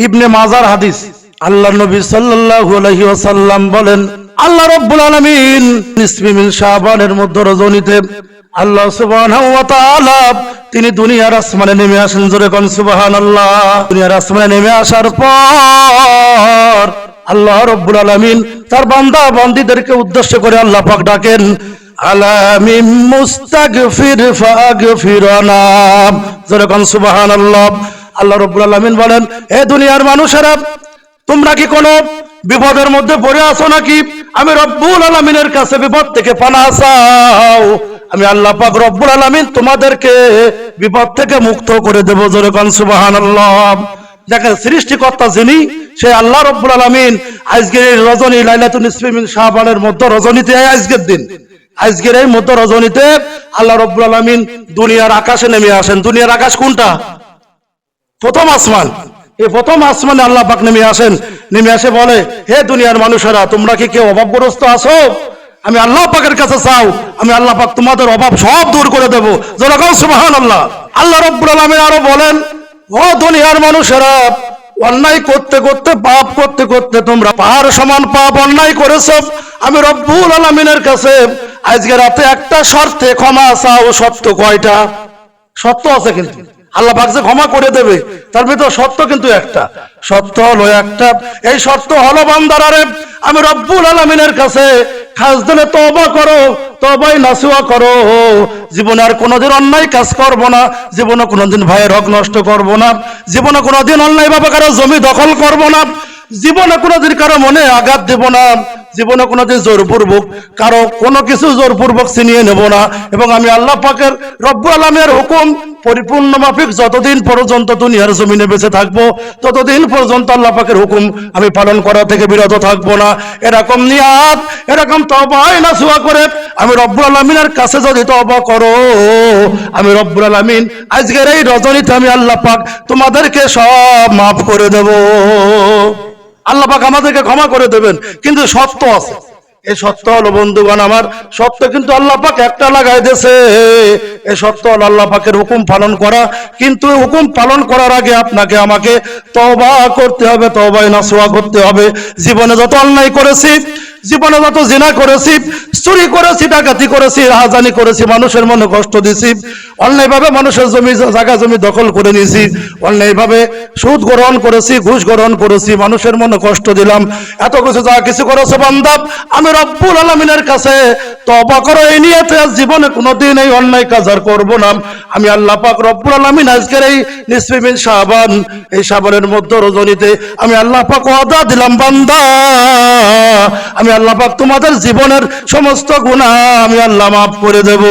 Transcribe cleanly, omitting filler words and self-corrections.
ইবনে মাজার হাদিস, আল্লাহর নবী সাল্লাল্লাহু আলাইহি ওয়াসাল্লাম বলেন, আল্লাহ রাব্বুল আলামিন নিসফি মিন শাবানের মধ্যে রজনীতে আল্লাহ সুবহানাহু ওয়া তাআলা তিনি দুনিয়ার আসমানে নেমে আসেন। জোরে কোন সুবহানাল্লাহ। দুনিয়ার আসমানে নেমে আসার পর আল্লাহ রাব্বুল আলামিন তার বান্দা বান্দীদেরকে উদ্দেশ্য করে আল্লাহ পাক ডাকেন, আলা মিন মুস্তাগফির ফাগফিরানা। জোরে কোন সুবহানাল্লাহ। আল্লাহ রাব্বুল আলামিন বলেন, হে দুনিয়ার মানুষেরা, তোমরা কি কোনো বিপদের মধ্যে পড়ে আছো নাকি? আমি রব্বুল আলামিনের কাছে বিপদ থেকে পানাহ চাও, আমি আল্লাহ পাক রব্বুল আলামিন তোমাদেরকে বিপদ থেকে মুক্ত করে দেব। জোরে কোন সুবহানাল্লাহ। দেখেন, সৃষ্টিকর্তা যিনি, সে আল্লাহ রব্বুল আলামিন আজকের এই রজনী লাইলাতুন নিসফি মিন শাবানের মধ্য রজনীতে, আজকের দিন, আজকের এই মধ্য রজনীতে আল্লাহ রব্বুল আলামিন দুনিয়ার আকাশে নেমে আসেন। দুনিয়ার আকাশ কোনটা? প্রথম আসমান। এই প্রথম আসমানে আল্লাহ পাক নেমে আসেন। নেমে আসে বলে, হে দুনিয়ার মানুষেরা, তোমরা কি কেউ অভাবগ্রস্ত আছো? আমি আল্লাহ পাকের কাছে চাও, আমি আল্লাহ পাক তোমাদের অভাব সব দূর করে দেব। যারা কও সুবহানাল্লাহ। আল্লাহ রাব্বুল আলামিন আরো বলেন, ও দুনিয়ার মানুষেরা, অন্যায় করতে করতে, পাপ করতে করতে তোমরা পাহাড় সমান পাপ অন্যায় করেছো। আমি রব্বুল আলামিনের কাছে আজকে রাতে একটা শর্তে ক্ষমা চাও। সত্য কয়টা? সত্য আছে, কিন্তু আল্লাহ পাক যে ক্ষমা করে দেবে তার ভিতর সত্য কিন্তু একটা। সত্য হলো একটা, এই সত্য হলো বান্দারারে, আমি রব্বুল আলামিনের কাছে খাস দিলে তওবা করো, তওবাই নাসুয়া করো। জীবনে আর কোনোদিন অন্যায় কাজ করব না, জীবনে কোনোদিন ভাইয়ের হক নষ্ট করব না, জীবনে কোনোদিন অন্যায় ভাবে কারো জমি দখল করব না, জীবনে কোনোদিন কারো মনে আঘাত দেব না, জীবনে কোনোদিন জোরপূর্বক কারো কোনো কিছু জোরপূর্বক ছিনিয়ে নেব না। এবং আমি আল্লাহ পাকের রব্বুল আলামিনের হুকুম পরিপূর্ণ মাফিক যতদিন পর্যন্ত দুনিয়ার জমিনে বেঁচে থাকবো, ততদিন পর্যন্ত আল্লাহ পাকের হুকুম আমি পালন করা থেকে বিরত থাকবো না। এরকম নিয়াত, এরকম তওবাই নাসুয়া করে আমি রব্বুল আলামিনের কাছে যদি তওবা করো, আমি রব্বুল আলামিন আজকের এই রজনীতে আমি আল্লাহ পাক তোমাদেরকে সব মাফ করে দেব। আল্লাহ পাক আমাদেরকে ক্ষমা করে দেবেন, কিন্তু সত্য আছে। এই সত্য হলো বন্ধুগণ আমার, সত্য কিন্তু আল্লাহ পাক একটা লাগাই দিয়েছে। এই সত্য হলো আল্লাহ পাকের হুকুম পালন করা। কিন্তু হুকুম পালন করার আগে আপনাকে আমাকে তওবা করতে হবে, তওবাই নাসুয়া করতে হবে। জীবনে যত অন্যায় করেছি, জীবনে যত জিনা করেছি, চুরি করেছি, ডাকাতি করেছি, রাহাজানি করেছি, মানুষের মনে কষ্ট দিয়েছি, অন্যায়ভাবে মানুষের জমি জায়গা জমি দখল করে নিয়েছি, অন্যায়ভাবে সুদ গ্রহণ করেছি, ঘুষ গ্রহণ করেছি, মানুষের মনে কষ্ট দিলাম, এত কিছু যা কিছু করেছে বান্দা, আমি রব্বুল আলামিনের কাছে তওবা করো এই নিয়তে জীবনে কোনোদিন এই অন্যায় কাজ আর করব না। আমি আল্লাহ পাক রব্বুল আলামিন আজকের এই নিসফি মিন শাবান, এই শাবানের মধ্য রজনীতে আমি আল্লাহ পাক ওয়াদা দিলাম, বান্দা আমি আল্লাহ পাক তোমাদের জীবনের সমস্ত গুনাহ আমি আল্লাহ মাফ করে দেব।